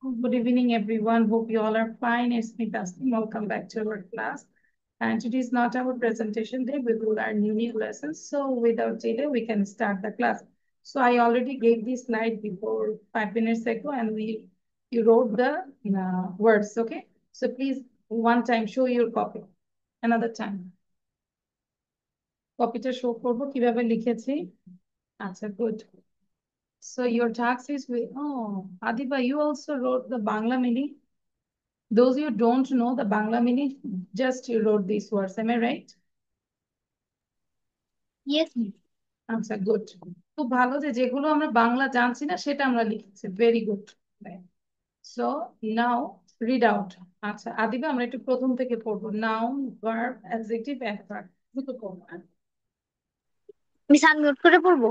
Good evening, everyone. Hope you all are fine. It's me, Tasnim. Welcome back to our class. And today is not our presentation day. We will learn new lessons. So without delay, we can start the class. So I already gave this slide before 5 minutes ago, and you wrote the words. Okay. So please, one time, show your copy. Another time. কপিটা show করবো কিভাবে লিখেছি আচ্ছা good. So your task is with Adiba, you also wrote the Bangla meaning. Those you don't know the Bangla meaning, just you wrote these words. Am I right? Yes, miss. আচ্ছা good খুব ভালো যে যেগুলো আমরা বাংলা জানছি না সেটা আমরা লিখেছি very good so now read out আচ্ছা আদিবা আমরা একটু প্রথম থেকে পড়বো নাউন ভার্ব অ্যাডজেক্টিভ অ্যাডভার্ব দুটো পড়বো মিস আনমিউট করে পড়বো।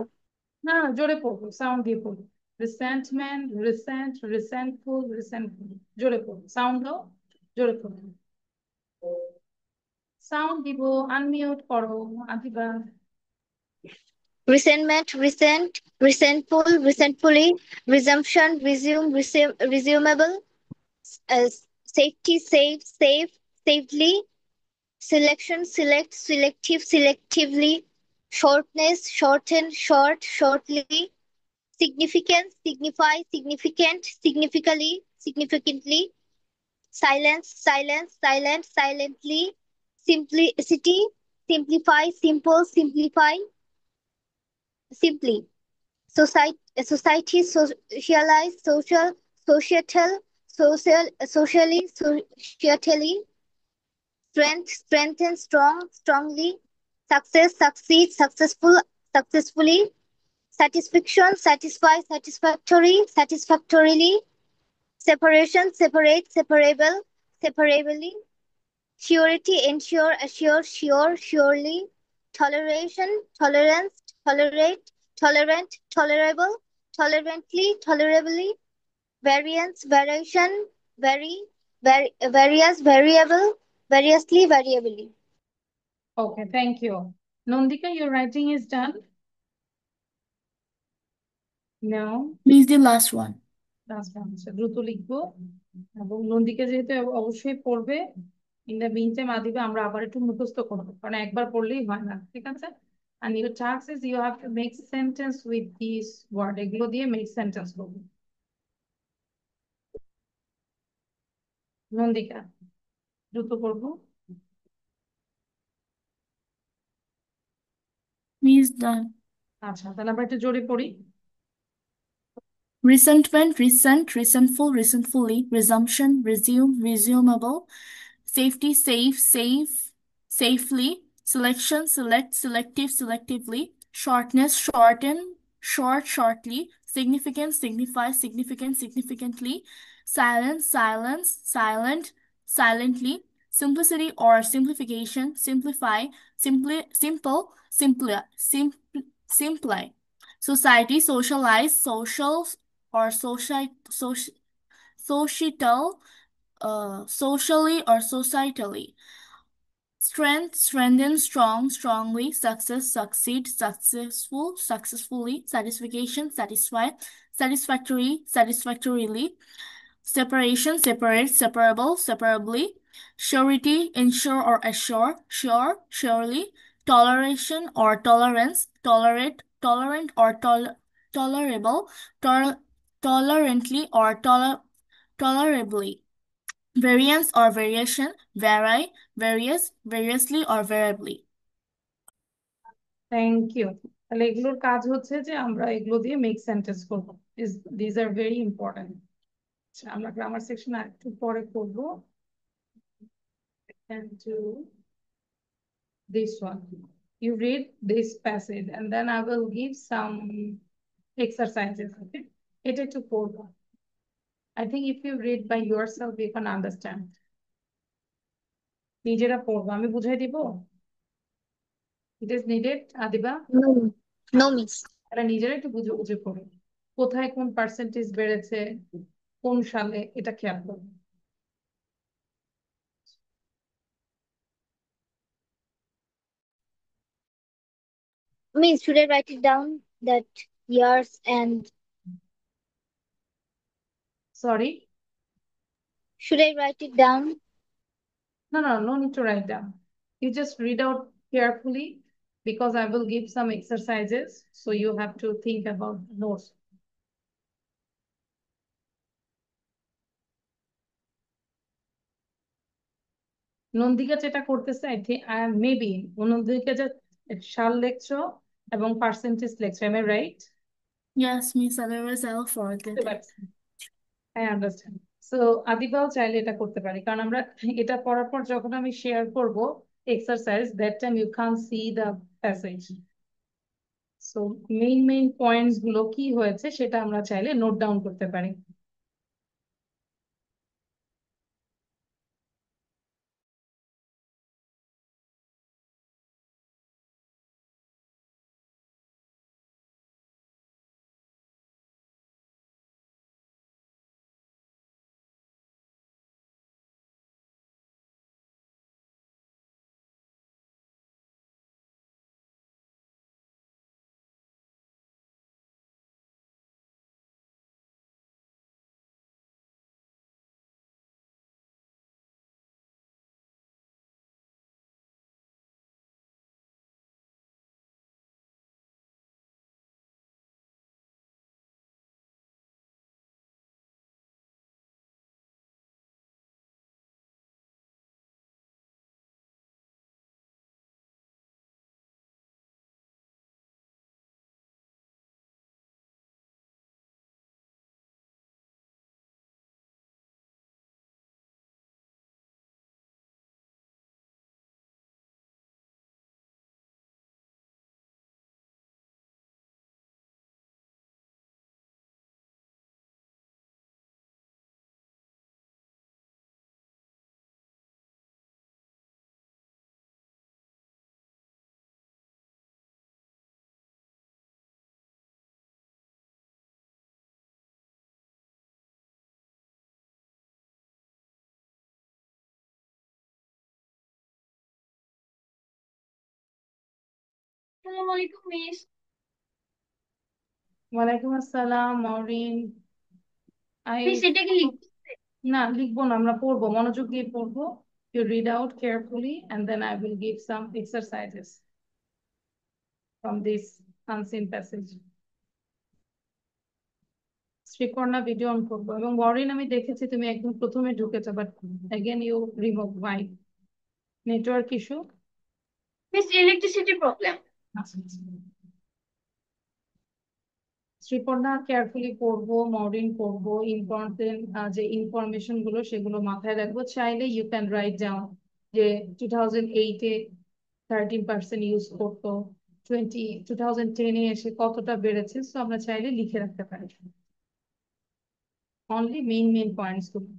না না জোরে পড়বো সাউন্ড দিয়ে পড়বো রিসেন্টমেন্ট রিসেন্ট রিসেন্টফুল রিসেন্টফুল জোরে পড়বো সাউন্ড দাও জোরে পড়বো সাউন্ড দিব আনমিউট করো Adiba Resentment, resent, resentful, resentfully, resumption, resumable, uh, safety, safe, safely, selection, select, selective, selectively, shortness, shorten, shortly, significance, signify, significant, significantly, silent, silently, simplicity, simplify, simple, simplify, simply. Society, socialize, socially, strengthen, strongly, success, succeed, successfully, satisfaction, satisfactorily, separation, separably, surety, ensure, assure, surely, toleration, tolerable, tolerably, variation, variable, variably. Okay, thank you. Nandika, your writing is done? No. Means the last one. Last one. আচ্ছা দ্রুত লিখবো এবং নন্দিকা যেহেতু অবশ্যই পড়বে in the mean time আদিবে আমরা আবার একটু মুখস্থ করবো কারণ একবার পড়লেই হয় না ঠিক আছে and your task is you have to make sentence with these word এগুলো দিয়ে make sentence করবো নন্দিকা দ্রুত করবো Means done. আচ্ছা তাহলে আমরা একটু জোরে পড়ি Resentment, resent, resentful, resentfully, resumption, resume, resumable, safety, safe, safely, selection, select, selective, selectively, shortness, shorten, shortly, significance, signify, significant, significantly, silence, silently, simplicity or simplification, simplify, simply. Society, socialize, socials or societal, socially or societally. Strength, strengthen, strongly. Success, succeed, successfully. Satisfaction, satisfactorily. Separation, separably. Surety, ensure or assure, surely. Toleration or tolerance, tolerant or tolerable, tolerantly or tolerably. Variance or variation, variously or variably. Thank you তাহলে এগুলোর কাজ হচ্ছে যে আমরা এগুলো দিয়ে make sentence করবো this are very important আমরা গ্রামার সেকশন আর একটু পরে করবো and do this one you read this passage and then I will give some exercises okay এটা একটু পড়বো I think if you read by yourself you can understand নিজেরা পড়বো আমি বুঝাই দিব it is needed Adiba No, no, miss. এটা নিজেরা একটু বুঝে বুঝে পড়ো কোথায় কোন পার্সেন্টেজ বেড়েছে কোন সালে এটা খেয়াল করো Miss, should I write it down? That years and sorry Should I write it down? No need to write down. You just read out carefully because I will give some exercises. So you have to think about notes. Nandika যেটা করতেছে I think maybe Nandika যে সাল লেখছো এবং percentage লেখছো, am I right? Yes, Miss, otherwise I'll forget it. I understand. So আদিবাও চাইলে এটা করতে পারি, কারণ আমরা এটা পড়ার পর যখন আমি শেয়ার করব exercise, that time you can see the passage. So main points গুলো কি হয়েছে সেটা আমরা চাইলে নোট ডাউন করতে পারি। আসসালামাইকুম মিস। ওয়ালাইকুম আসসালাম মরিন। মিস এটা কি না, লিখবো না, আমরা পড়বো, মনোযোগ দিয়ে পড়বো। You read out carefully and then I will give some exercises from this unseen passage. Srikarna video on করবো, এবং মরিন আমি দেখেছি তুমি একদম প্রথমে ঢুকেছো, but again you remove, why? Network issue? Miss electricity problem. আচ্ছা আচ্ছা। শ্রীপর্ণা কেয়ারফুলি পড়বো, মরিন পড়বো, ইম্পর্টেন্ট যে ইনফরমেশন গুলো সেগুলো মাথায় রাখবো। চাইলে ইউ ক্যান রাইট ডাউন যে 2008-এ 13% ইউজ করতো, 2010-এ এসে কতটা বেড়েছে। তো আমরা চাইলে লিখে রাখতে পারি অনলি মেইন পয়েন্টস গুলো।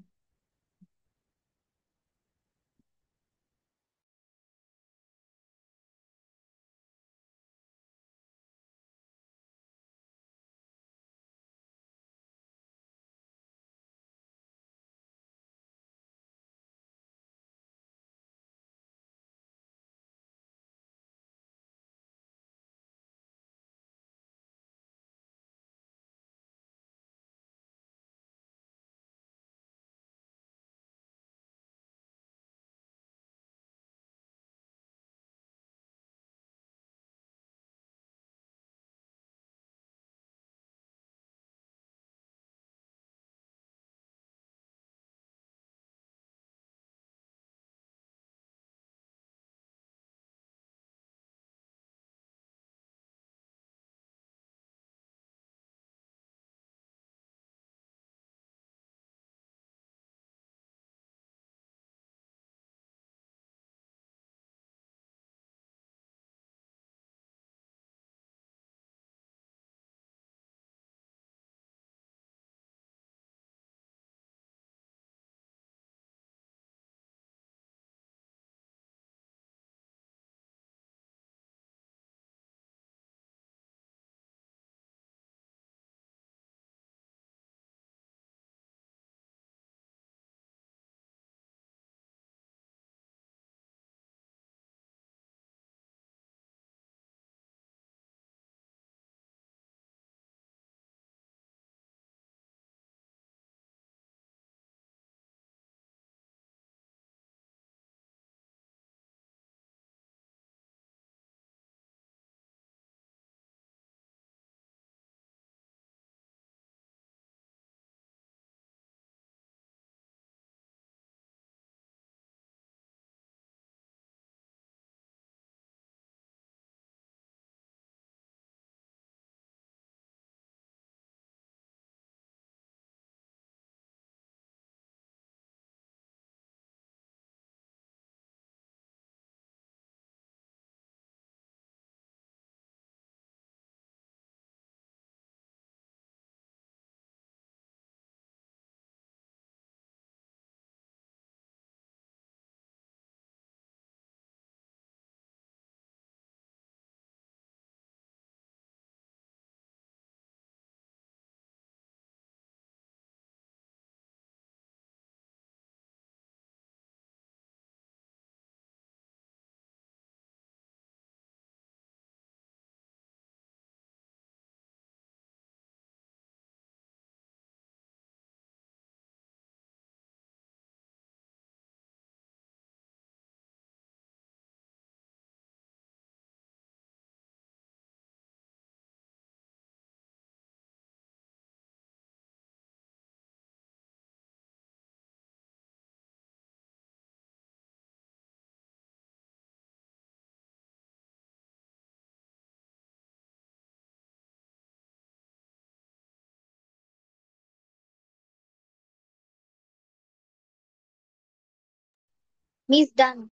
Miss, done.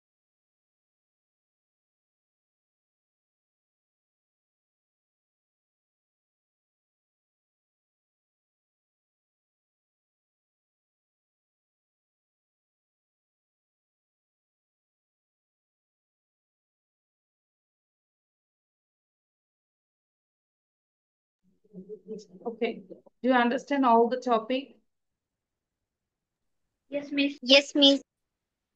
Okay. Do you understand all the topic? Yes, Miss. Yes, Miss.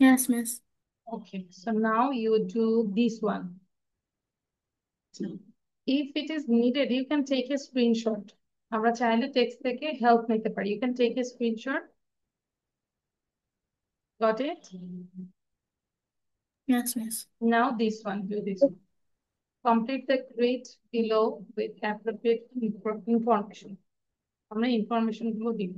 Yes, Miss. Okay. So now you do this one. If it is needed, you can take a screenshot. আমরা চাইলে text থেকে help নিতে পারি. You can take a screenshot. Got it? Yes, Miss. Now this one, do this one. Complete the grid below with appropriate information. আমরা information গুলো দিব.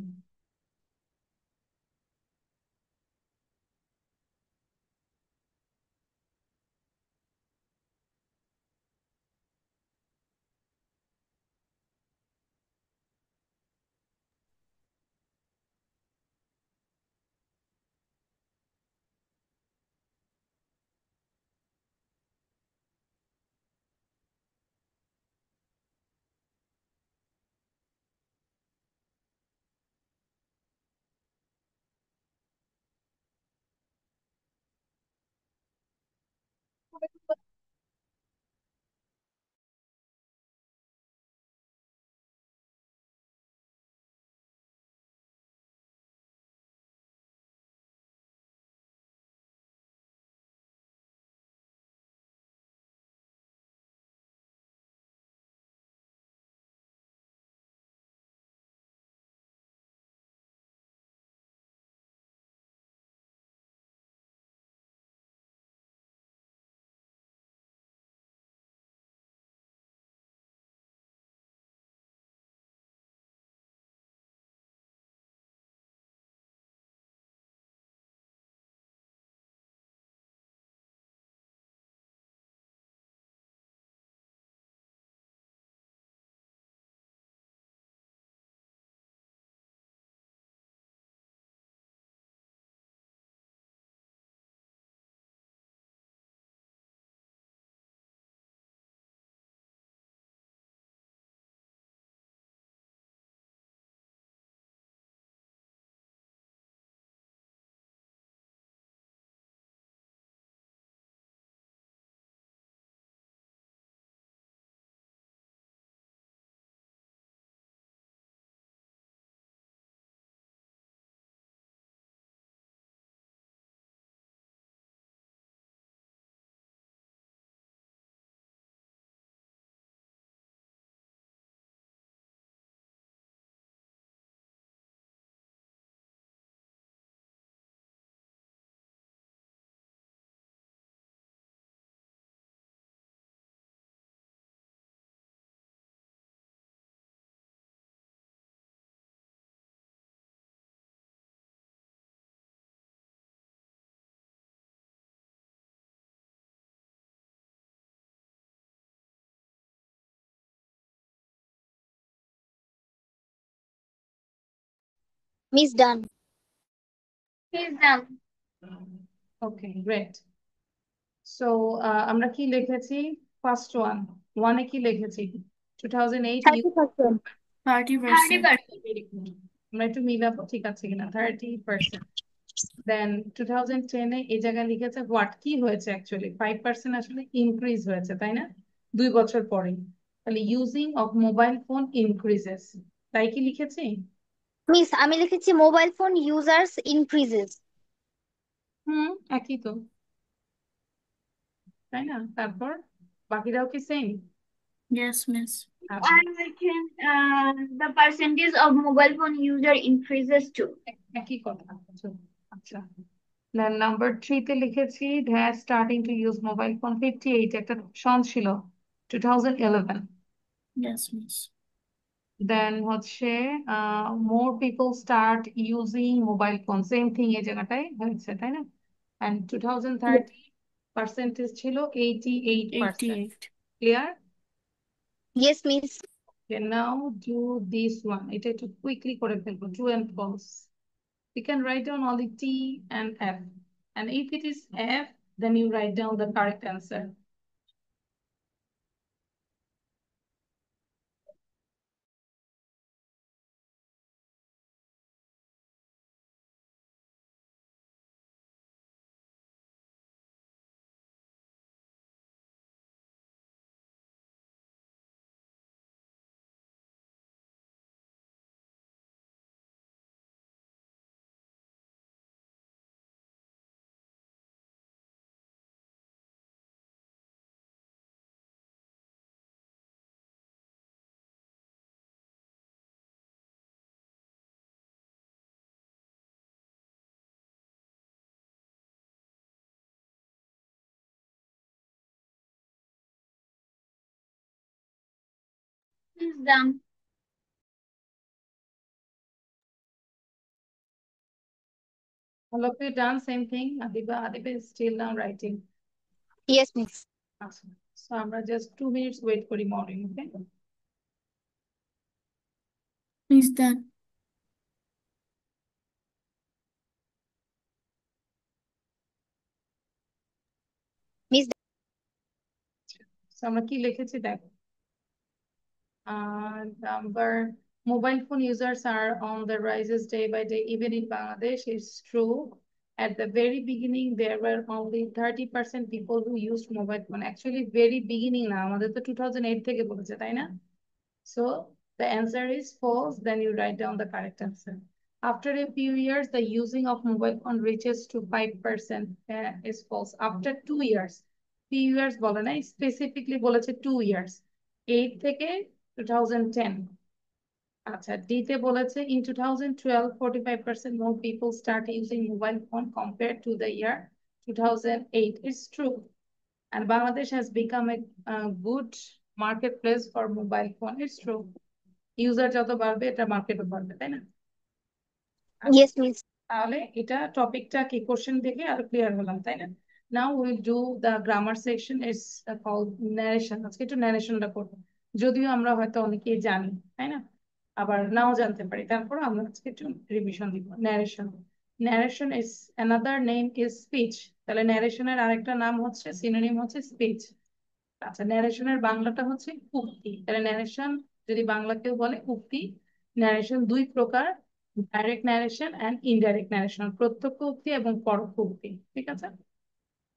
Miss, done. He's done. Okay, great. So আমরা কি লিখেছি? First one. One এ কি লিখেছি? 2008 you 30%. 30%. 30%. আমরা একটু মিলাবো ঠিক আছে কিনা 30%. Then 2010 এ এই জায়গায় লিখেছে what কি হয়েছে অ্যাকচুয়ালি 5% আসলে ইনক্রিজ হয়েছে তাই না 2 বছর পরে তাহলে using of mobile phone increases তাই কি লিখেছি মিস, আমি লিখেছি মোবাইল ফোন ইউজার্স ইনক্রিজেস। একই তো তাই না তারপর বাকিরাও কি same Yes, Miss. I reckon the percentage of mobile phone user increases too. একই কথা আচ্ছা Then number 3 তে লিখেছি they are starting to use mobile phone 58 একটা সন ছিল 2011 Yes, Miss. Then হচ্ছে more people start using mobile phone same thing এই জায়গাটায় হয়েছে তাই না and 2030 percentage ছিল 88% 88. clear yes miss. okay now do this one এটা একটু quickly করে ফেলবো true and false we can write down only T and F And if it is F, then you write down the correct answer. Please done. All of you done same thing? Adiba is still now writing. Yes, miss. Awesome. So আমরা just 2 minutes wait করি morning, okay? Miss done. Miss So আমরা কি লিখেছি দেখো। Number mobile phone users are on the rises day by day, even in Bangladesh. It's true. At the very beginning, there were only 30% people who used mobile phone. Actually, very beginning না আমাদের তো 2008 থেকে বলেছে তাই না? So the answer is false. Then you write down the correct answer. After a few years, the using of mobile phone reaches to 5%. Is false. After 2 years, few years বলে নাই, specifically বলেছে 2 years. 8 থেকে 2010. আচ্ছা, D তে বলেছে in 2012, 45% more people start using mobile phone compared to the year 2008. It's true. And Bangladesh has become a good marketplace for mobile phone. It's true. User যত বাড়বে এটা মার্কেটও বাড়বে তাই না? yes, miss. তাহলে এটা টপিকটা কি কোশ্চেন দেখে আর ক্লিয়ার হলাম তাই না? Now we'll do the grammar section. It's called narration. আজকে একটু ন্যারেশনটা করবো, যদিও আমরা হয়তো অনেকেই জানি তাই না, আবার নাও জানতে পারি, তারপর আমরা আজকে একটু রিভিশন দিব। Narration, narration is another name is speech. তাহলে ন্যারেশনের আরেকটা নাম হচ্ছে, সিনোনিম হচ্ছে স্পিচ। আচ্ছা, ন্যারেশনের বাংলাটা হচ্ছে উক্তি। তাহলে ন্যারেশন যদি বাংলা কেউ বলে উক্তি। ন্যারেশন দুই প্রকার, direct narration and indirect narration, প্রত্যক্ষ উক্তি এবং পরোক্ষ উক্তি। ঠিক আছে?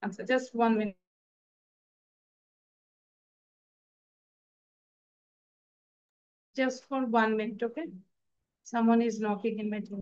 আচ্ছা, just 1 minute. Just for 1 minute, okay? Someone is knocking in my door.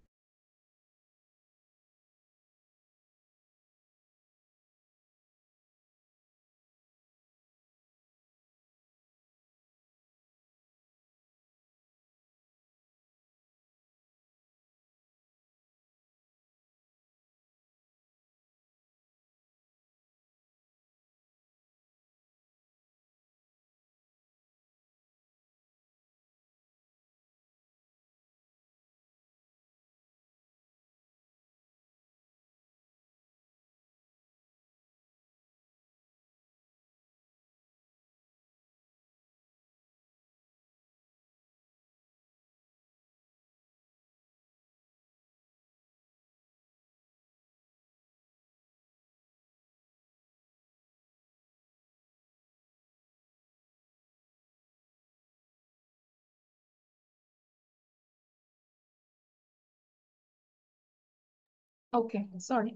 Okay, sorry.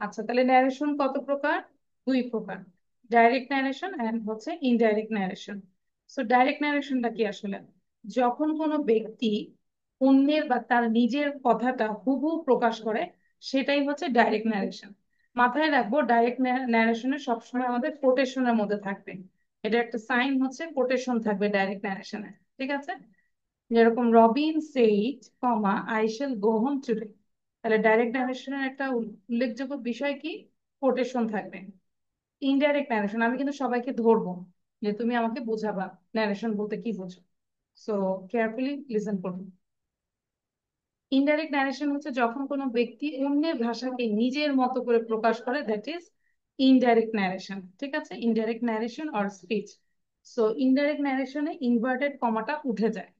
আচ্ছা, তাহলে ন্যারেশন কত প্রকার? দুই প্রকার, ডাইরেক্ট ন্যারেশন এন্ড হচ্ছে ইনডাইরেক্ট ন্যারেশন। সো ডাইরেক্ট ন্যারেশনটা কি আসলে? যখন কোনো ব্যক্তি অন্যের বা তার নিজের কথাটা হুবহু প্রকাশ করে, সেটাই হচ্ছে ডাইরেক্ট ন্যারেশন। মাথায় রাখবো, ডাইরেক্ট ন্যারেশনে সবসময় আমাদের কোটেশনের মধ্যে থাকবে। এটা একটা সাইন হচ্ছে কোটেশন থাকবে ডাইরেক্ট ন্যারেশনে। ঠিক আছে? যেরকম Robin said, comma I shall go home today. তাহলে ডাইরেক্ট ন্যারেশনের একটা উল্লেখযোগ্য বিষয় কি? কোটেশন থাকবে। ইনডাইরেক্ট ন্যারেশন আমি কিন্তু সবাইকে ধরবো যে তুমি আমাকে বোঝাবা ন্যারেশন বলতে কি বোঝো। সো কেয়ারফুলি লিসেন করুন। ইনডাইরেক্ট ন্যারেশন হচ্ছে যখন কোনো ব্যক্তি অন্যের ভাষাকে নিজের মতো করে প্রকাশ করে, দ্যাট ইজ ইনডাইরেক্ট ন্যারেশন। ঠিক আছে? Indirect narration or speech. So indirect ন্যারেশনে ইনভার্টেড কমাটা উঠে যায়।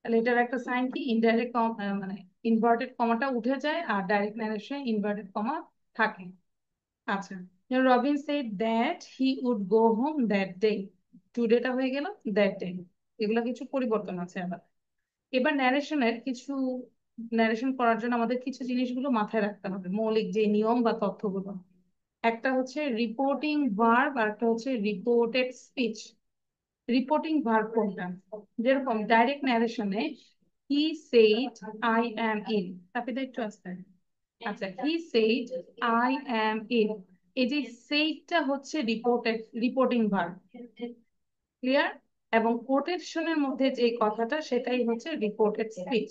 তাহলে এটার একটা সাইন কি? ইনডাইরেক্ট মানে ইনভার্টেড কমাটা উঠে যায়, আর ডাইরেক্ট ন্যারেশনে ইনভার্টেড কমা থাকে। আচ্ছা, Robin said that he would go home that day. টুডেটা হয়ে গেল that day। এগুলো কিছু পরিবর্তন আছে আবার। এবার ন্যারেশন করার জন্য আমাদের কিছু জিনিসগুলো মাথায় রাখতে হবে, মৌলিক যে নিয়ম বা তথ্যগুলো। একটা হচ্ছে রিপোর্টিং ভার্ব আর একটা হচ্ছে রিপোর্টেড স্পিচ। রিপোর্টিং ভার্ব কোনটা? যেরকম ডাইরেক্ট ন্যারেশনে he said I am in, তারপরে একটু আসতে। আচ্ছা, he said I am in, এই যে সেইডটা হচ্ছে রিপোর্টিং ভার্ব, ক্লিয়ার? এবং কোটেশনের মধ্যে যে কথাটা সেটাই হচ্ছে রিপোর্টেড স্পিচ।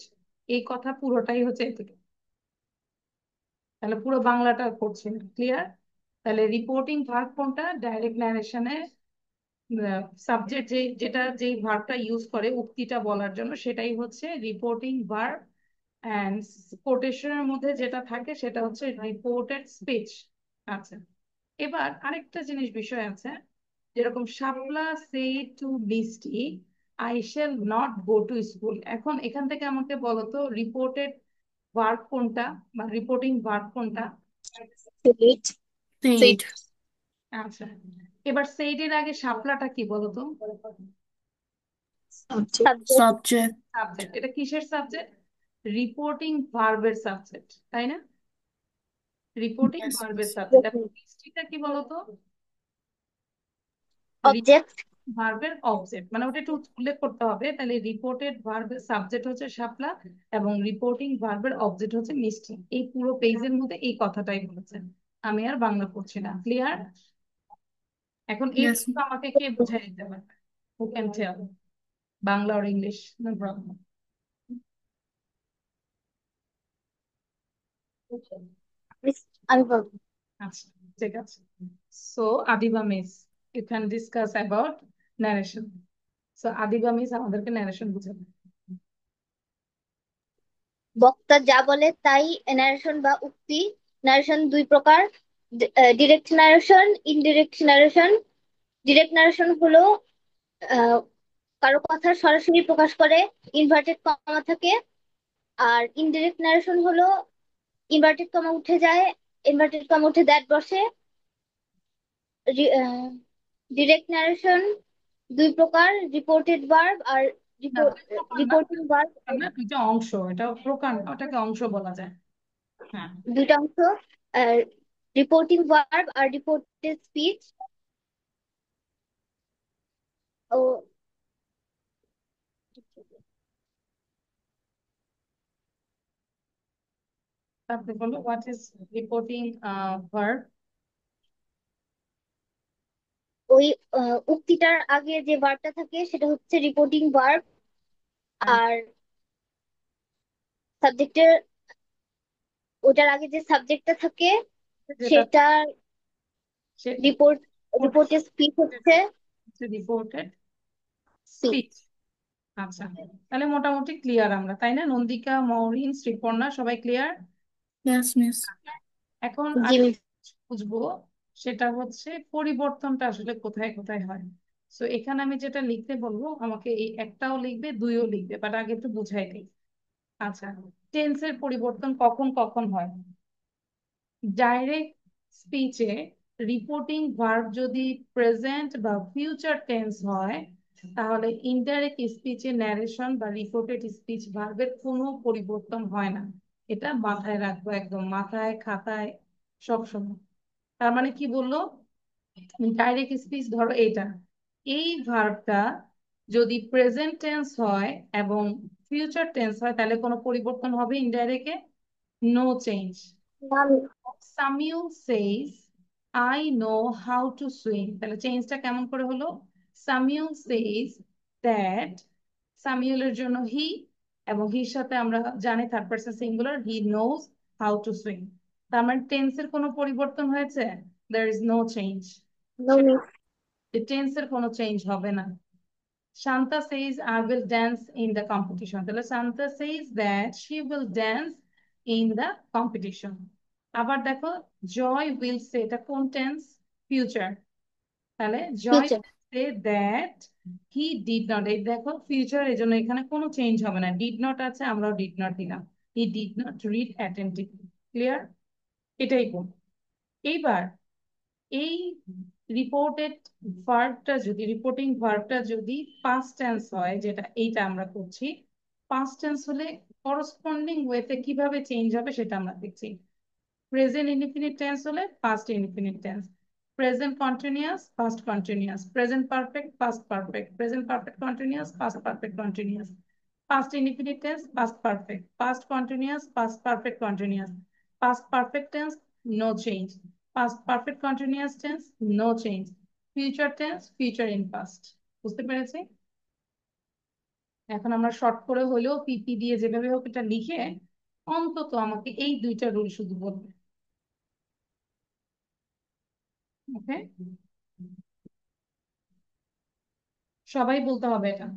এই কথা পুরোটাই হচ্ছে এটুকু, তাহলে পুরো বাংলাটা করছি না, ক্লিয়ার? তাহলে রিপোর্টিং ভার্ব কোনটা? ডাইরেক্ট ন্যারেশনে সাবজেক্ট যেই ভার্বটা ইউজ করে উক্তিটা বলার জন্য সেটাই হচ্ছে রিপোর্টিং ভার্ব, এন্ড কোটেশনের মধ্যে যেটা থাকে সেটা হচ্ছে রিপোর্টেড স্পিচ। আচ্ছা, এবার আরেকটা বিষয় আছে, যেরকম শাপলা সে টু মিষ্টি I shall not go to school. এখন এখান থেকে আমাকে বলো তো রিপোর্টেড ভার্ব কোনটা বা রিপোর্টিং ভার্ব কোনটা? Said. আচ্ছা, এবার সেইডের আগে শাপলাটা কি বলো তো? সাবজেক্ট। Subject. সাবজেক্ট। এটা কিসের সাবজেক্ট? রিপোর্টিং ভার্বের সাবজেক্ট, তাই না? রিপোর্টিং Yes, ভার্বের miss. সাবজেক্ট। এখন মিষ্টিটা কি বলতো? অবজেক্ট। ভার্বের অবজেক্ট, মানে ওটা একটু উল্লেখ করতে হবে। তাহলে রিপোর্টেড ভার্বের সাবজেক্ট হচ্ছে শাপলা এবং রিপোর্টিং ভার্বের অবজেক্ট হচ্ছে মিষ্টি। এই পুরো পেজের মধ্যে এই কথাটাই বলেছেন, আমি আর বাংলা পড়ছি না, ক্লিয়ার? এখন এই Yes, আমাকে কে বুঝাই দিতে পারবে? Who can tell? বাংলা আর ইংলিশ, নো প্রবলেম। আমি বলবো। আচ্ছা, ঠিক আছে। So Adiba miss, you can discuss about narration. So Adiba miss আমাদেরকে ন্যারেশন বুঝাবে। বক্তা যা বলে তাই ন্যারেশন বা উক্তি। ন্যারেশন দুই প্রকার: direct narration, indirect narration. Direct narration হলো আহ, কারো কথা সরাসরি প্রকাশ করে, ইনভার্টেড কমা থাকে। আর ইনডিরেক্ট ন্যারেশন হলো ইনভার্টেড কমা উঠে যায়, ইনভার্টেড কমা উঠে দ্যাট বসে। ডিরেক্ট ন্যারেশন দুই প্রকার: রিপোর্টেড ভার্ব আর না, দুই প্রকার না, রিপোর্টিং ভার্ব। না দুইটা অংশ, এটা প্রকার না, ওটাকে অংশ বলা যায়। হ্যাঁ, দুইটা অংশ, রিপোর্টিং ভার্ব আর রিপোর্টেড স্পিচ। ও তারপরে বলো হোয়াট ইজ রিপোর্টিং ভার্ব। ওই উক্তিটার আগে যে ভার্বটা থাকে সেটা হচ্ছে রিপোর্টিং ভার্ব। আর সাবজেক্টের ওটার আগে যে সাবজেক্টটা থাকে যেটা সেটা সেটা রিপোর্টেড স্পিচ হচ্ছে রিপোর্টেড স্পিচ। স্পিচ। আচ্ছা, তাহলে মোটামুটি ক্লিয়ার আমরা, তাই না? নন্দিকা, মৌরিন, শ্রীপর্ণা সবাই ক্লিয়ার? Yes, miss. এখন জি আর miss। বুঝবো সেটা হচ্ছে পরিবর্তনটা আসলে কোথায় কোথায় হয়। তো এখানে আমি যেটা লিখতে বলবো আমাকে এই একটাও লিখবে, দুইও লিখবে, বাট আগে একটু বুঝাই দিই। আচ্ছা, টেন্সের পরিবর্তন কখন কখন হয়? ডাইরেক্ট স্পিচে রিপোর্টিং ভার্ব যদি প্রেজেন্ট বা ফিউচার টেন্স হয়, তাহলে ইনডাইরেক্ট স্পিচে ন্যারেশন বা রিপোর্টেড স্পিচ ভার্বের কোনো পরিবর্তন হয় না। এটা মাথায় রাখবো, একদম মাথায় খাতায় সবসময়। তার মানে কি বললো? ডাইরেক্ট স্পিচ ধরো এটা, এই ভার্বটা যদি প্রেজেন্ট টেন্স হয় এবং ফিউচার টেন্স হয় তাহলে কোনো পরিবর্তন হবে ইনডাইরেক্টে? No change. Samiul says I know how to swim, তাহলে চেঞ্জটা কেমন করে হলো? সামিউল সেজ দ্যাট, সামিউলের জন্য হি, এবং হির সাথে আমরা জানি third person singular, he knows how to swim. তার মানে টেন্সের কোনো পরিবর্তন হয়েছে? There is no change. No miss. টেন্সের কোনো চেঞ্জ হবে না। Shanta says I will dance in the competition, তাহলে Shanta says that she will dance in the competition। আবার দেখো জয় will say, এটা কোন টেন্স? ফিউচার। তাহলে জয় future. say that he did not, এই দেখো ফিউচার, এই জন্য এখানে কোনো চেঞ্জ হবে না, ডিড নট আছে, আমরাও ডিড নট দিলাম। he did not read attentively, clear? এটাই কোন। এইবার এই রিপোর্টেড ভার্বটা যদি রিপোর্টিং ভার্বটা যদি পাস্ট টেন্স হয়, যেটা এইটা আমরা করছি, পাস্ট টেন্স হলে করসপন্ডিং ওয়েতে কিভাবে চেঞ্জ হবে সেটা আমরা দেখছি। প্রেজেন্ট ইনডিফিনিট টেন্স হলে past indefinite tense, present continuous past continuous, present perfect past perfect, present perfect continuous past perfect continuous, past indefinite tense past perfect, past continuous past perfect continuous, past perfect tense no change, past perfect continuous tense no change, future tense future in past। বুঝতে পেরেছি? এখন আমরা short করে হলেও পিপি দিয়ে যেভাবে হোক এটা লিখে অন্তত আমাকে এই দুইটা রুল শুধু বলবে। ওকে, সবাই বলতে হবে এটা।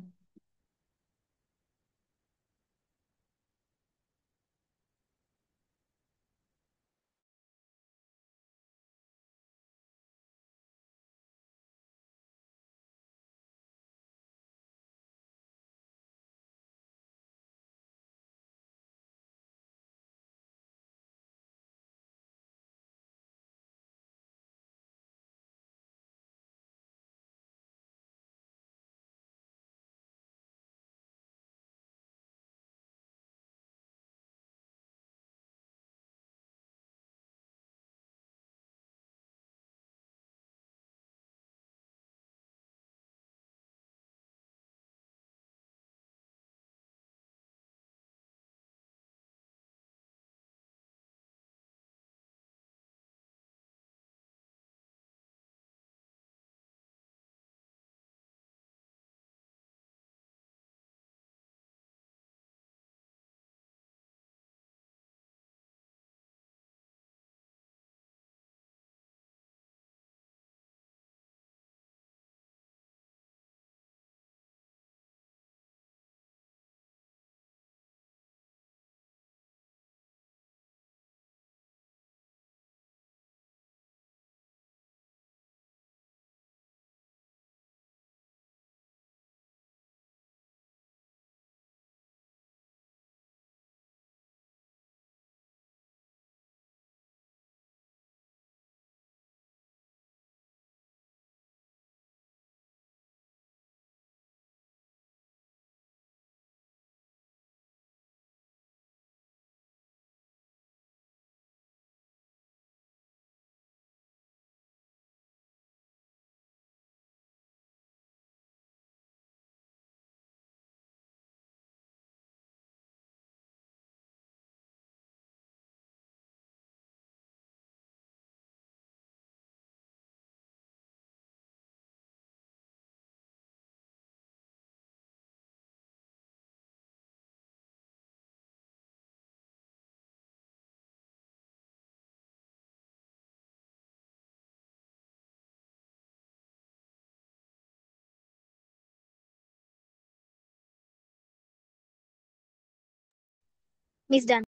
মিস ডান।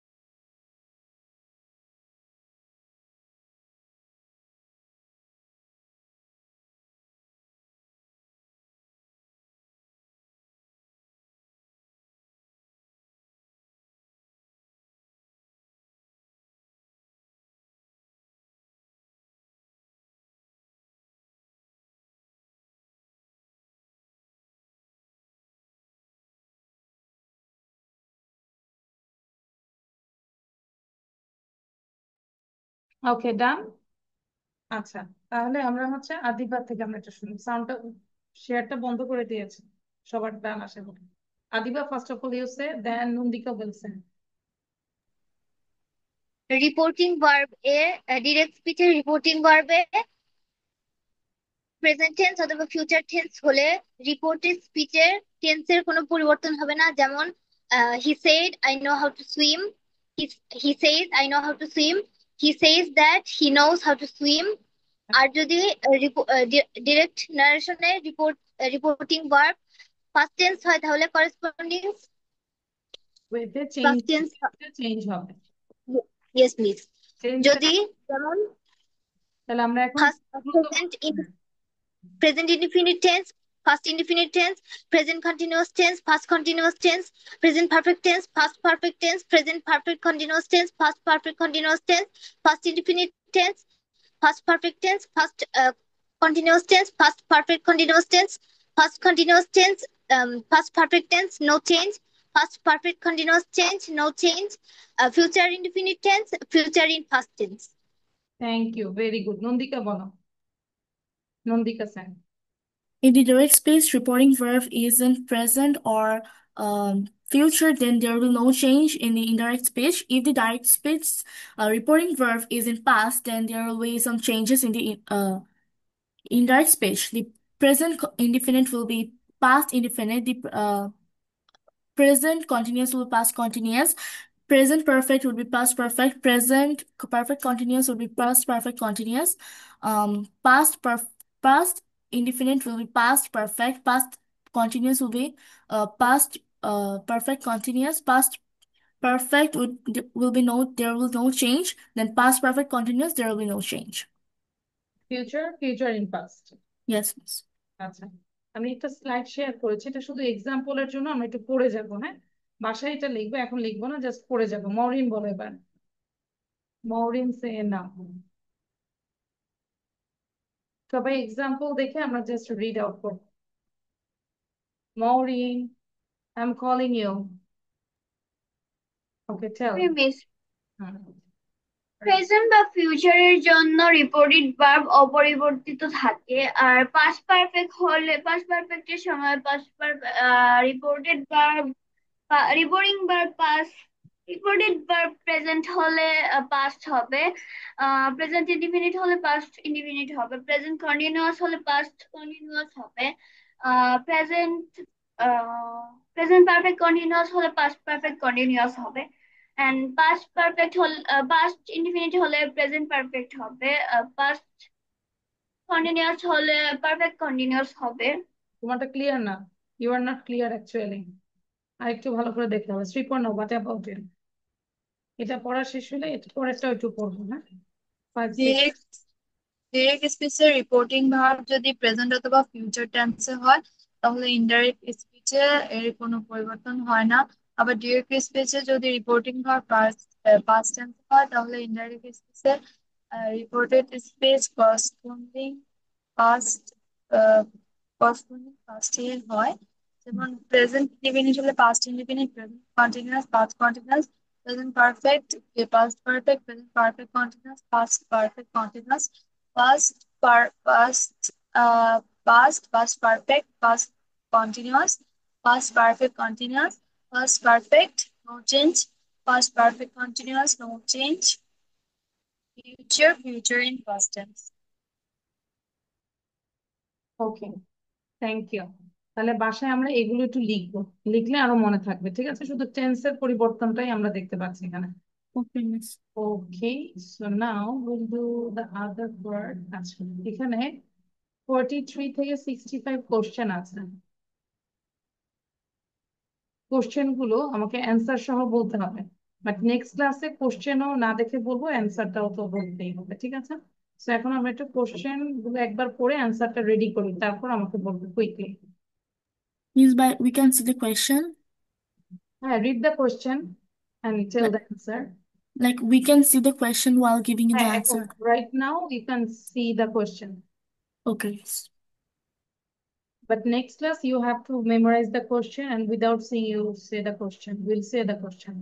ওকে, ডান। আচ্ছা, তাহলে আমরা হচ্ছে আদিবার থেকে আমরা একটা শুনি। সাউন্ডটা শেয়ারটা বন্ধ করে দিয়েছে, সবার ডান আসে বলে। Adiba first of all you say, then Nandika বলছে। রিপোর্টিং ভার্ব এ ডিরেক্ট স্পিচে রিপোর্টিং ভার্বে প্রেজেন্ট টেন্স অথবা ফিউচার টেন্স হলে রিপোর্টেড স্পিচের টেন্সের কোনো পরিবর্তন হবে না। যেমন he said I know how to swim, he says I know how to swim, he says that he knows how to swim. আর যদি ডিরেক্ট নারেশনে রিপোর্টিং ভার্ব ফার্স্ট টেন্স হয় তাহলে করেসপন্ডিং ওয়েতে পাস্ট টেন্স। চেঞ্জ হবে। Yes please. Change, যদি যেমন তাহলে আমরা এখন first present indefinite tense, past indefinite tense, present continuous tense, past continuous tense, present perfect tense, past perfect tense, present perfect continuous tense, past perfect continuous tense, past indefinite tense, past perfect tense, past continuous tense, past perfect continuous tense, past continuous tense, past perfect tense, no change, past perfect continuous change, no change, future indefinite tense, future in past tense. Thank you, very good. Nandika বলো, Nandika sir. If the direct speech reporting verb is in present or future, then there will no change in the indirect speech. If the direct speech reporting verb is in past, then there will be some changes in the indirect speech. The present indefinite will be past indefinite. The present continuous will be past continuous. Present perfect would be past perfect. Present perfect continuous would be past perfect continuous. Past indefinite will be past perfect. Past continuous will be past perfect continuous. Past perfect will be no, there will no change. Then past perfect continuous, there will be no change. Future, future in past. Yes, miss. আচ্ছা, আমি একটা slide share করেছি, এটা শুধু এক্সাম্পলের জন্য আমরা একটু পড়ে যাবো। হ্যাঁ, বাসায় এটা লিখবো, এখন লিখবো না, জাস্ট পড়ে যাবো। মরিন বলো এবার, মরিন সে না। সবাই এক্সাম্পল দেখে আমরা জাস্ট রিড আউট করবো। Morin, I am calling you. Okay, tell. Miss present বা ফিউচারের জন্য রিপোর্টেড ভার্ব অপরিবর্তিত থাকে, আর পাস্ট পারফেক্ট হলে পাস্ট পারফেক্টের সময় reported verb reporting verb past reported verb present হলে পাস্ট হবে, প্রেজেন্ট ইনডিফিনিট হলে পাস্ট ইনডিফিনিট হবে, প্রেজেন্ট কন্টিনিউয়াস হলে পাস্ট কন্টিনিউয়াস হবে, প্রেজেন্ট প্রেজেন্ট পারফেক্ট কন্টিনিউয়াস হলে পাস্ট পারফেক্ট কন্টিনিউয়াস হবে, এন্ড পাস্ট পারফেক্ট হলে পাস্ট ইনডিফিনিট হলে প্রেজেন্ট পারফেক্ট হবে, পাস্ট কন্টিনিউয়াস হলে পারফেক্ট কন্টিনিউয়াস হবে। তোমারটা ক্লিয়ার না, you are not clear actually. আর একটু ভালো করে দেখতে হবে। Sriparna, what about it? এটা পড়া শেষ হলে এটা পরেরটা একটু পড়বো। হ্যাঁ, 5, 6। ডিরেক্ট স্পিচের রিপোর্টিং ভার্ব যদি প্রেজেন্ট অথবা ফিউচার টেন্সে হয় তাহলে ইনডাইরেক্ট স্পিচে এর কোনো পরিবর্তন হয় না। আবার ডিরেক্ট স্পিচে যদি রিপোর্টিং ভার্ব পাস্ট টেন্সে হয় তাহলে ইনডাইরেক্ট স্পিচে রিপোর্টেড স্পিচ করেসপন্ডিং পাস্ট এর হয়। যেমন প্রেজেন্ট ইনডিফিনিট হলে past indefinite, present continuous past continuous, present perfect past perfect, present perfect continuous past perfect continuous, past past perfect past continuous, past perfect continuous, past perfect no change, past perfect continuous no change, future in past tense. Okay, thank you. তাহলে বাসায় আমরা এগুলো একটু লিখবো, লিখলে আরো মনে থাকবে। ঠিক আছে, শুধু টেন্সের পরিবর্তনটাই আমরা দেখতে পাচ্ছি এখানে। Okay, miss. Okay, so now will do the other word. আচ্ছা, এখানে 43 থেকে 65 কোশ্চেন আছে। কোশ্চেন গুলো আমাকে অ্যান্সার সহ বলতে হবে, বাট নেক্সট ক্লাসে কোশ্চেনও না দেখে বলবো, অ্যান্সারটাও তো বলতেই হবে। ঠিক আছে, তো এখন আমরা একটু কোশ্চেন গুলো একবার পড়ে অ্যান্সারটা রেডি করি, তারপর আমাকে বলবো quickly. Miss, by we can see the question. হ্যাঁ, read the question and tell Like, the answer. like we can see the question while giving the হ্যাঁ, answer. right now you can see the question, Okay, miss. but next class you have to memorize the question and without seeing you say the question. We'll say the question.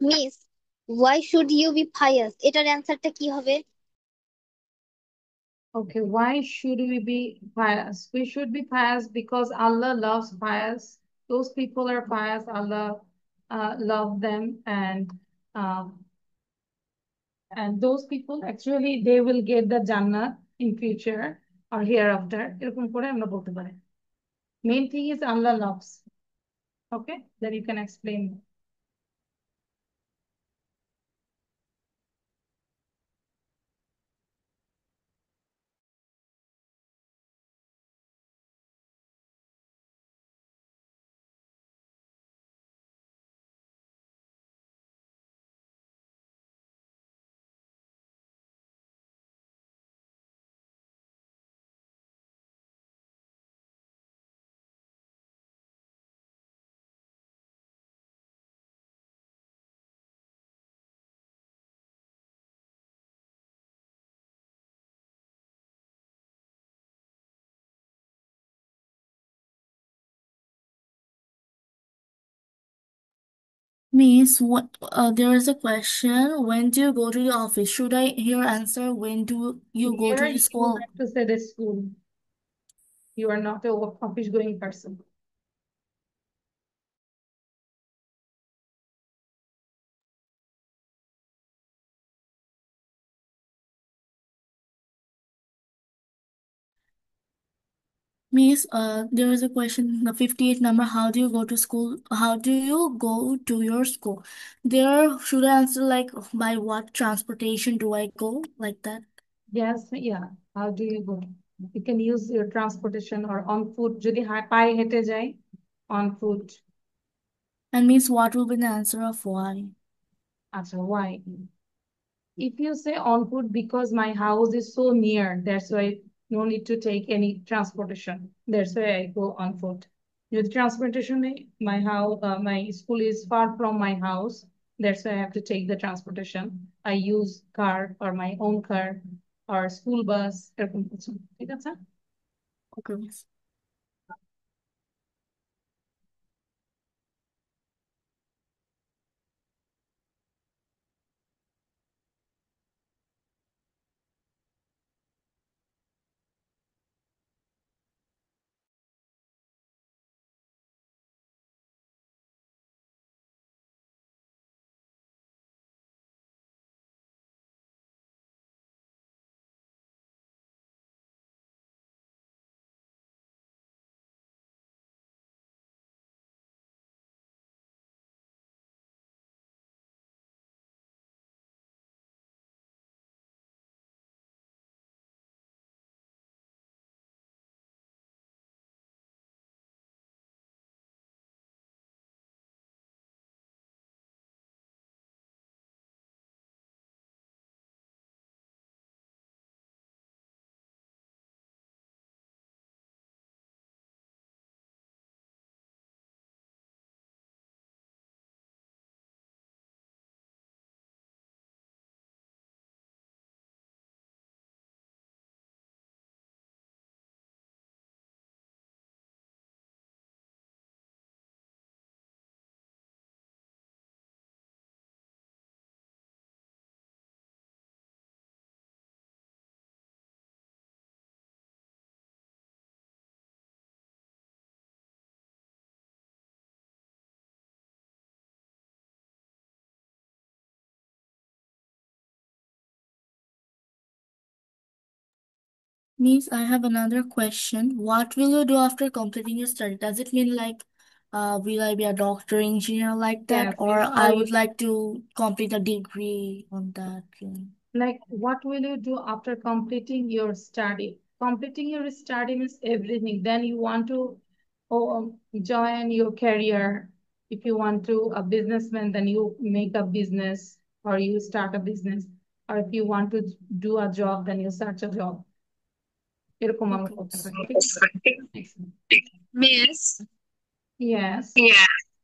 Miss why should you be fierce, এটার অ্যান্সারটা কি হবে? Okay, why should we be pious? We should be pious because Allah loves pious. Those people are pious. Allah love them, um, and those people actually they will get the Jannah in future or hereafter. এরকম করে আমরা বলতে পারি। Main thing is Allah loves. Okay, then you can explain. Miss, what there is a question. When do you go to the office? Should I here answer when do you go to Here the you school? have to say the school. You are not a office going person. Miss, there is a question, the 58 number. How do you go to school? How do you go to your school? There, should I answer like by what transportation do I go? Like that? Yes, yeah. How do you go? You can use your transportation or on foot. যদি পায়ে হেঁটে যাই, on foot. And Miss, what will be the answer of why? আচ্ছা, why? If you say on foot because my house is so near, that's why no need to take any transportation. That's why I go on foot. With transportation, my school is far from my house. That's why I have to take the transportation. I use car or my own car or school bus. এরকম কিছু। ঠিক আছে? Okay, Miss. Miss, I have another question. What will you do after completing your study? Does it mean like, will I be a doctor, engineer like that, Yes, or yes. I would like to complete a degree on that? Like, what will you do after completing your study? Completing your study means everything. Then you want to join your career. If you want to a businessman, then you make a business or you start a business. Or if you want to do a job, then you search a job. এরকম আমরা Okay, করতে miss. পারি, ঠিক আছে? Excellent. Miss, Yes.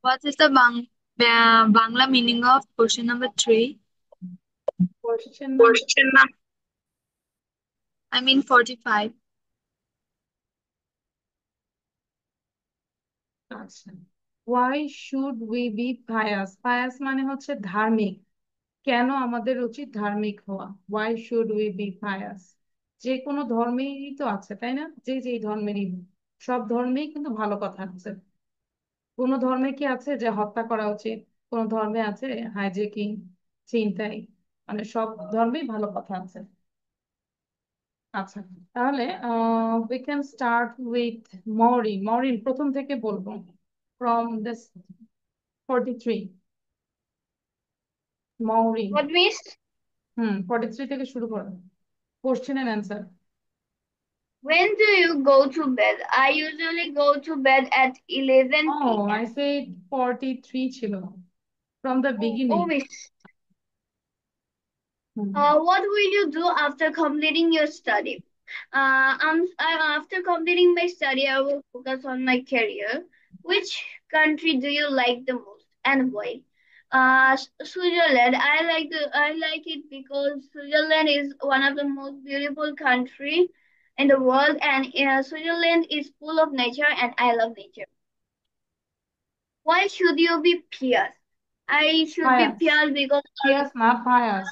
what is the Bangla meaning of question number 3? Question number I mean 45. আচ্ছা। Why should we be pious? Pious মানে হচ্ছে ধার্মিক। কেন আমাদের উচিত ধার্মিক হওয়া? Why should we be pious? যে কোনো ধর্মেরই তো আছে, তাই না? যে যেই ধর্মেরই হোক। সব ধর্মেই কিন্তু ভালো কথা আছে। কোনো ধর্মে কি আছে যে হত্যা করা উচিত? কোনো ধর্মে আছে হাইজেকিং, ছিনতাই? মানে সব ধর্মেই ভালো কথা আছে। আচ্ছা, তাহলে we can start with Maureen. Maureen, প্রথম থেকে বলবো, from this 43. Maureen, What means? 43 থেকে শুরু করো, question and answer. When do you go to bed? I usually go to bed at 11 Oh, p.m. I said 43 ছিল, from the Oh, beginning. miss. Hmm. What will you do after completing your study? After completing my study, I will focus on my career. Which country do you like the most and why? Switzerland. I like it because Switzerland is one of the most beautiful country in the world, and Switzerland is full of nature, and I love nature. Why should you be pious? I should be Pious. pious because Pious, not pious.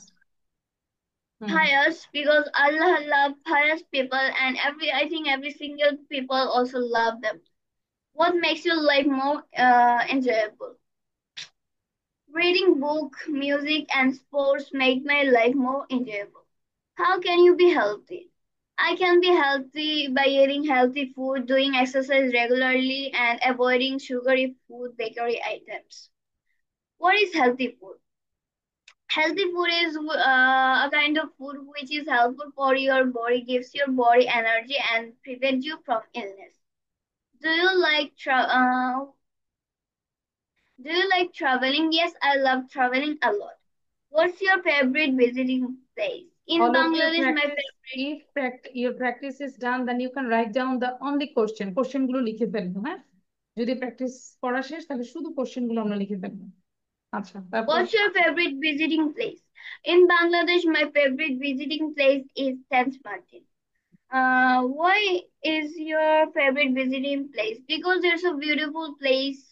pious because Allah love pious people, and I think every single people also love them. What makes your life more enjoyable? Reading book, music, and sports make my life more enjoyable. How can you be healthy? I can be healthy by eating healthy food, doing exercise regularly, and avoiding sugary food, bakery items. What is healthy food? Healthy food is a kind of food which is helpful for your body, gives your body energy, and prevents you from illness. Do you like Do you like traveling? Yes, I love traveling a lot. What's your favorite visiting place? In All of you Bangladesh, my practice. favorite. If your practice is done, then you can write down the only question. Question গুলো লিখে ফেলবো, হ্যাঁ? যদি practice করা শেষ, তাহলে শুধু question গুলো আমরা লিখে ফেলবো। আচ্ছা, তারপর What's your favorite visiting place? In Bangladesh, my favorite visiting place is Saint Martin. Why is your favorite visiting place? Because there's a beautiful place.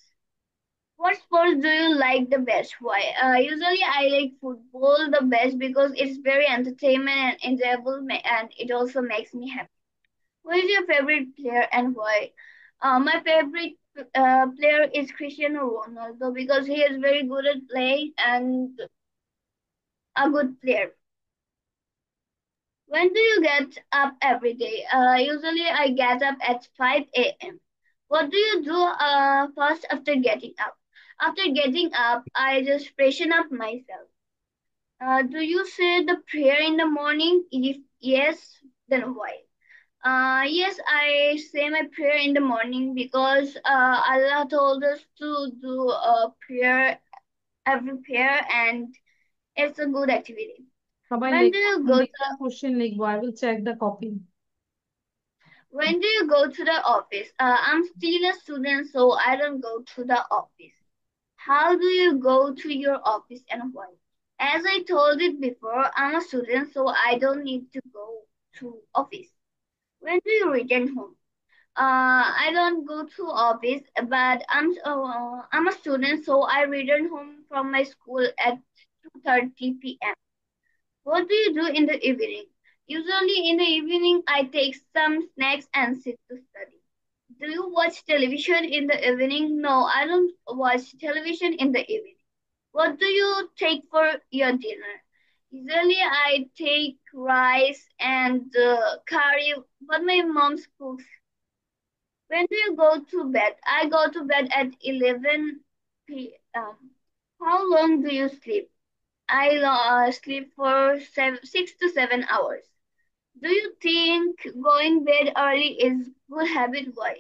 What sports do you like the best? Why? Usually I like football the best because it's very entertainment and enjoyable, and it also makes me happy. Who is your favorite player and why? My favorite player is Cristiano Ronaldo because he is very good at playing and a good player. When do you get up every day? Usually I get up at 5 a.m. What do you do first after getting up? After getting up, I just freshen up myself. Do you say the prayer in the morning? If yes, then why? Yes, I say my prayer in the morning because Allah told us to do a prayer, every prayer, and it's a good activity. সবাই When do লিখবো, you আমি go লিখলাম, question লিখবো। I will check the copy. When do you go to the office? I'm still a student, so I don't go to the office. How do you go to your office and why? As I told it before, I'm a student, so I don't need to go to office. When do you return home? I don't go to office, but I'm a student, so I return home from my school at 2:30 p.m. What do you do in the evening? Usually in the evening, I take some snacks and sit to study. Do you watch television in the evening? No, I don't watch television in the evening. What do you take for your dinner? Usually I take rice and curry, but my mom cooks. When do you go to bed? I go to bed at 11 p.m. How long do you sleep? I sleep for 6 to 7 hours. Do you think going bed early is good habit? Why?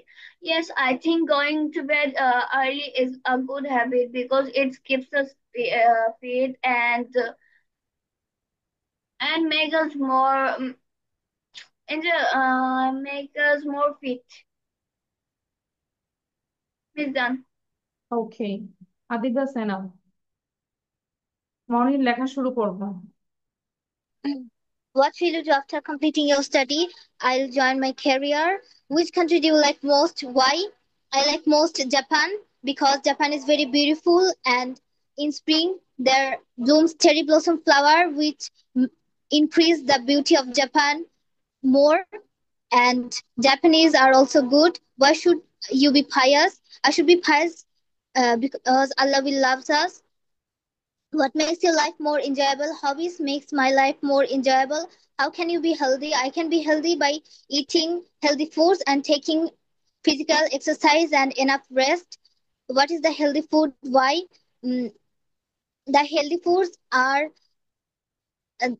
Yes, I think going to bed early is a good habit because it keeps us fit and make us more make us more fit. Miss done. Okay, Adiba সেনা, morning লেখা শুরু করবো। What will you do after completing your study? I'll join my career. Which country do you like most? Why? I like most Japan because Japan is very beautiful, and in spring there blooms cherry blossom flower, which increase the beauty of Japan more. And Japanese are also good. Why should you be pious? I should be pious because Allah will loves us. What makes your life more enjoyable? Hobbies makes my life more enjoyable. How can you be healthy? I can be healthy by eating healthy foods and taking physical exercise and enough rest. What is the healthy food? Why? Mm, the healthy foods are uh,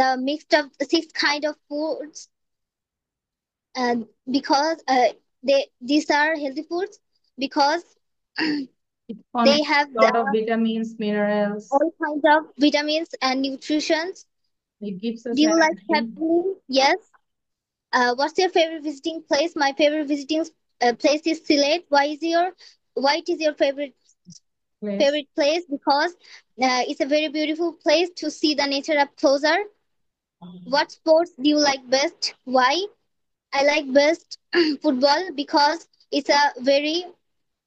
the mixed of six kind of foods, because these are healthy foods because It they contains have a lot of vitamins, minerals. all kinds of vitamins and nutritions. It gives us Do you like energy. traveling? Yes. What's your favorite visiting place? My favorite visiting place is Sylhet. Why it is your Place. favorite place? Because it's a very beautiful place to see the nature up closer. What sports do you like best? Why? I like best football because it's a very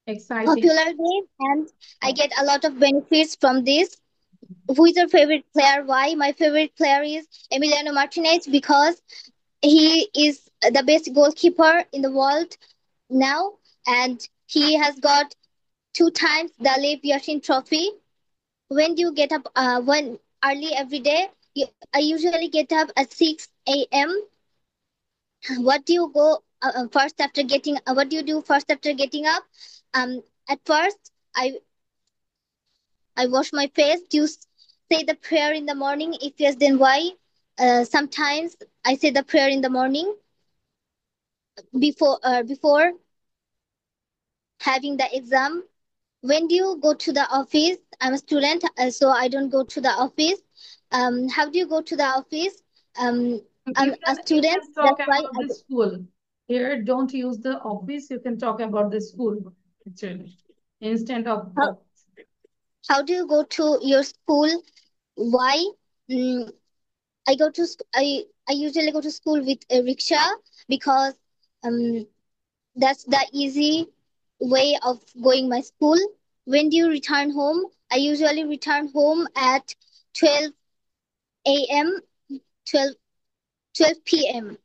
Exciting. popular game and I get a lot of benefits from this. Who is your favorite player? Why? My favorite player is Emiliano Martinez because he is the best goalkeeper in the world now, and he has got two times the Lev Yashin Trophy. When do you get up? When early every day? I usually get up at 6 a.m. What do you go first after getting? What do you do first after getting up? At first, I wash my face. Do you say the prayer in the morning? If yes, then why? Sometimes I say the prayer in the morning before having the exam. When do you go to the office? I'm a student, so I don't go to the office. How do you go to the office? I'm a You student, can talk that's why about the school. Here, don't use the office. You can talk about the school, actually, instead of how, how do you go to your school? Why? Mm, I usually go to school with a rickshaw because um that's the easy way of going my school. When do you return home? I usually return home at 12 a.m. 12 12 p.m.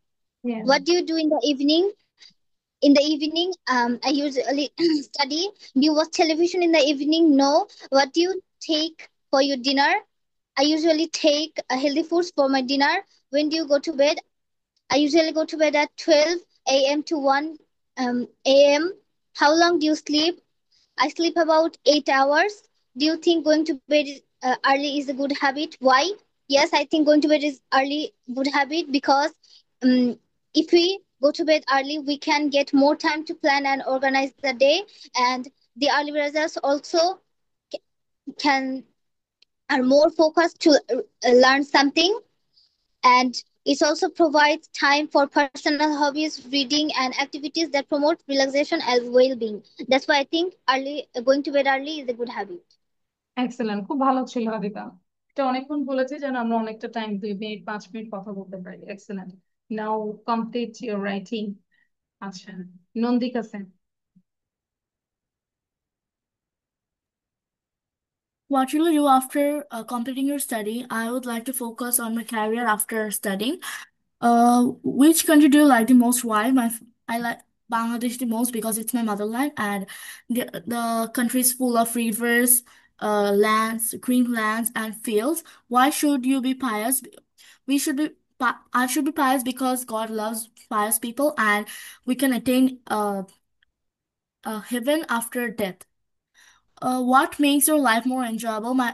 Yeah. What do you do in the evening? In the evening, I usually study. Do you watch television in the evening? No. What do you take for your dinner? I usually take healthy foods for my dinner. When do you go to bed? I usually go to bed at 12 a.m. to 1 a.m. How long do you sleep? I sleep about 8 hours. Do you think going to bed early is a good habit? Why? Yes, I think going to bed is early good habit because if we go to bed early, we can get more time to plan and organize the day, and the early risers also can are more focused to learn something, and it also provides time for personal hobbies, reading, and activities that promote relaxation and well-being. That's why I think early going to bed early is a good habit. Excellent, খুব ভালো ছিল হাদিকা। এটা অনেকক্ষণ বলেছে যেন আমরা অনেকটা time 2 minute 5 minute কথা বলতে পারি। Excellent. Now complete your writing. আচ্ছা, Nandika Sen. What will you do after completing your study? I would like to focus on my career after studying. Which country do you like the most? Why? I like Bangladesh the most because it's my motherland, and the country is full of rivers, lands, green lands, and fields. Why should you be pious? We should be. I should be pious because God loves pious people, and we can attain heaven after death. What makes your life more enjoyable? My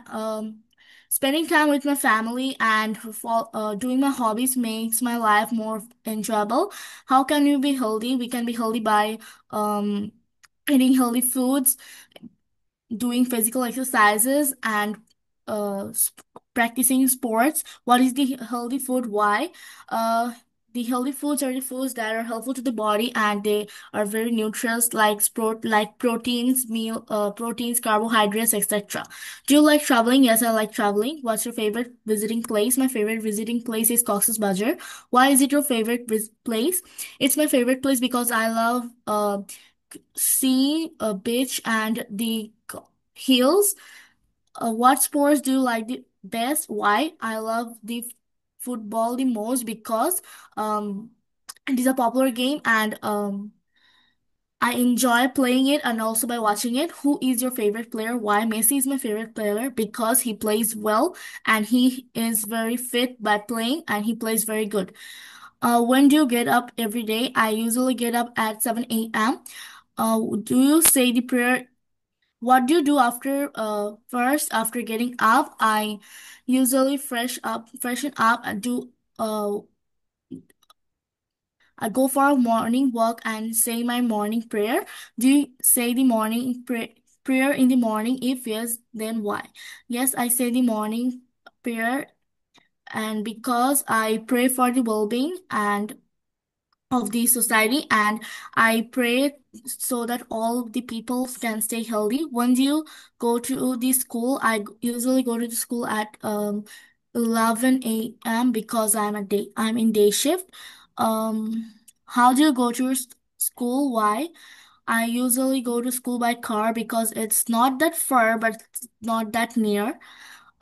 spending time with my family and doing my hobbies makes my life more enjoyable. How can you be healthy? We can be healthy by eating healthy foods, doing physical exercises, and practicing sports. What is the healthy food? Why? The healthy foods are the foods that are helpful to the body, and they are very nutritious, like proteins, carbohydrates, etc. Do you like traveling? Yes, I like traveling. What's your favorite visiting place? My favorite visiting place is Cox's Bazar. Why is it your favorite place? It's my favorite place because I love sea, a beach, and the hills. What sports do you like the best? Why? I love the football the most because it is a popular game and I enjoy playing it and also by watching it. Who is your favorite player? Why? Messi is my favorite player because he plays well and he is very fit by playing and he plays very good. When do you get up every day? I usually get up at 7 a.m. Do you say the prayer? What do you do after first after getting up? I usually freshen up and do I go for a morning walk and say my morning prayer. Do you say the prayer in the morning? If yes, then why? Yes, I say the morning prayer and because I pray for the well-being and of the society and I pray so that all the people can stay healthy. When you go to the school, usually go to the school at 11 a.m. because I'm in day shift. How do you go to your school? Why? I usually go to school by car because it's not that far but it's not that near.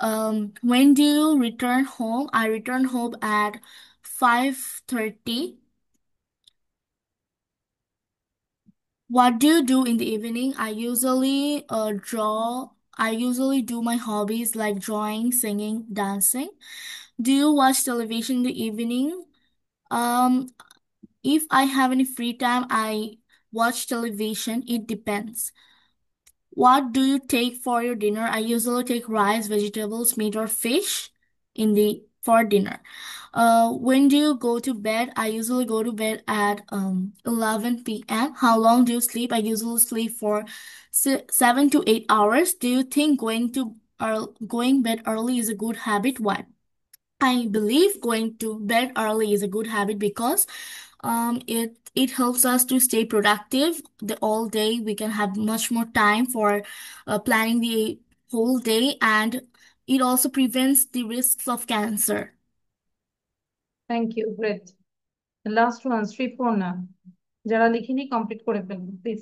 When do you return home? I return home at 5:30. What do you do in the evening? I usually draw. I usually do my hobbies like drawing, singing, dancing. Do you watch television in the evening? Um, if I have any free time, I watch television. It depends. What do you take for your dinner? I usually take rice, vegetables, meat, or fish in the for dinner. When do you go to bed? I usually go to bed at 11 p.m. How long do you sleep? I usually sleep for 7 to 8 hours. Do you think going bed early is a good habit? Why? I believe going to bed early is a good habit because it helps us to stay productive the all day. We can have much more time for planning the whole day and it also prevents the risks of cancer. Thank you. Great. The last one, Sripurna. যারা লিখিনি complete করে ফেলুন please.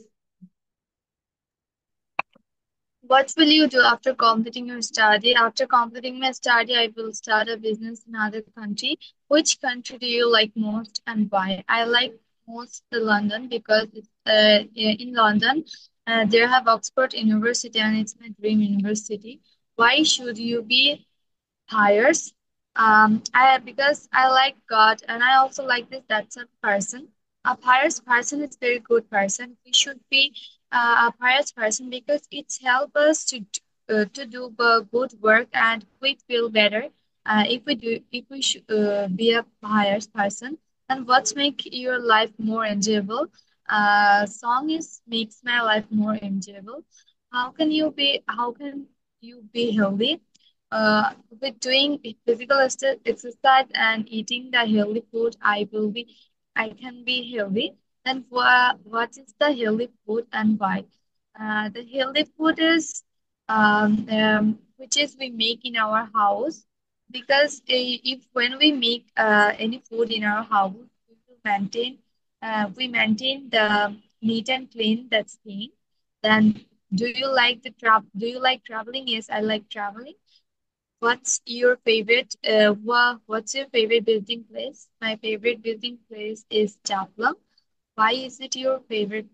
What will you do after completing your study? After completing my study, I will start a business in another country. Which country do you like most and why? I like most the London because in London there have Oxford University and it's my dream university. Why should you be hires. I because I like God and I also like this that's a person. A pious person is very good person. We should be a pious person because it's help us to do good work and we feel better. If we should be a pious person. And what's make your life more enjoyable? Song is makes my life more enjoyable. How can you be healthy? With doing physical exercise and eating the healthy food, I can be healthy. And what is the healthy food and why? The healthy food is which is we make in our house because if when we make any food in our house, we will maintain the neat and clean that's clean. Then do you like traveling? Yes, I like traveling. What's your favorite building place? My favorite building place is Japlam. Why is it your favorite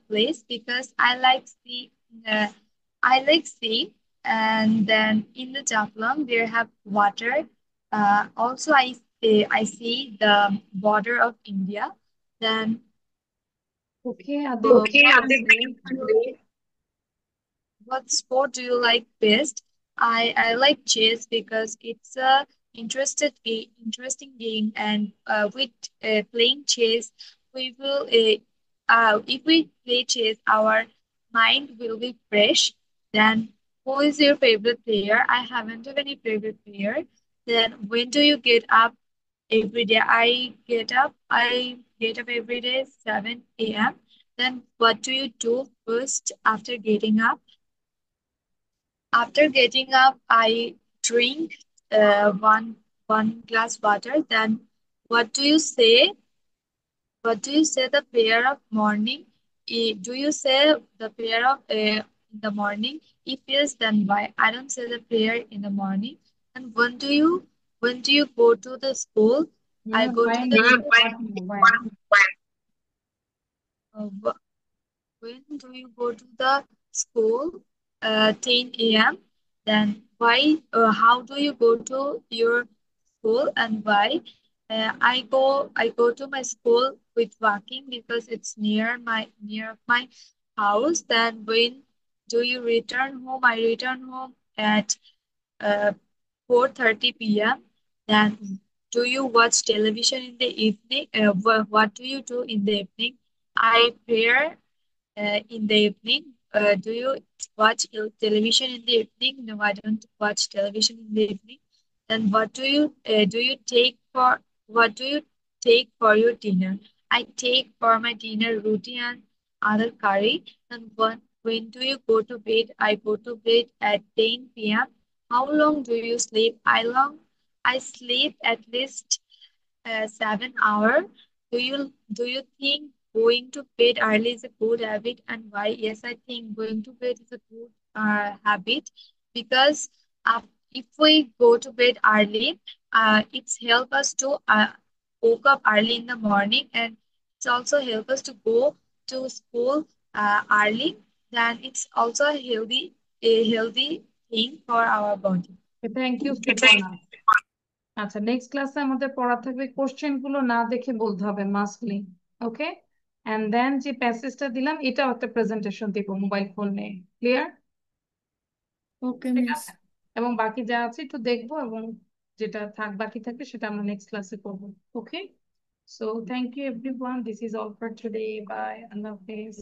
place? Because uh, I like sea, and then in the Japlam there have water. Also, I see the border of India. Then Okay, Okay, Aditi. what sport do you like best? I like chess because it's a interesting game, and with playing chess, we will if we play chess, our mind will be fresh. Then, who is your favorite player? I haven't have any favorite player. Then, when do you get up every day? I get up every day 7 a.m. Then, what do you do first after getting up? After getting up, I drink one glass water. Then, what do you say? What do you say the prayer of morning? do you say the prayer of in the morning? If yes, then why? I don't say the prayer in the morning. And when do you go to the school? I No, go why to no? the What no? Why? when do you go to the school? 10 a.m. Then why? How do you go to your school and why? I go to my school with walking because it's near my house. Then when do you return home? I return home at uh, 4:30 p.m. Then do you watch television in the evening? What do you do in the evening? I pray in the evening. Do you watch television in the evening? No, I don't watch television in the evening. Then what do you take for your dinner? I take for my dinner roti and other curry. And when do you go to bed? I go to bed at 10 p.m. How long do you sleep? I sleep at least 7 hours. Do you think going to bed early is a good habit and why? Yes, I think going to bed is a good habit because if we go to bed early, it's help us to woke up early in the morning and it's also help us to go to school early. Then it's also a healthy thing for our body. Thank you Stefana. আচ্ছা, next ক্লাসে আমাদের পড়া থাকবে question গুলো না দেখে বলতে হবে মাস্টলি। ওকে, এন্ড দেন যে প্যাসেজটা দিলাম এটাও একটা প্রেজেন্টেশন দিব মোবাইল ফোন নিয়ে। ক্লিয়ার? Okay, ঠিক miss. আছে, এবং বাকি যা আছে একটু দেখবো এবং যেটা বাকি থাকবে সেটা আমরা নেক্সট ক্লাসে করবো। Okay, so thank you everyone, this is all for today, bye, আল্লাহ হাফেজ।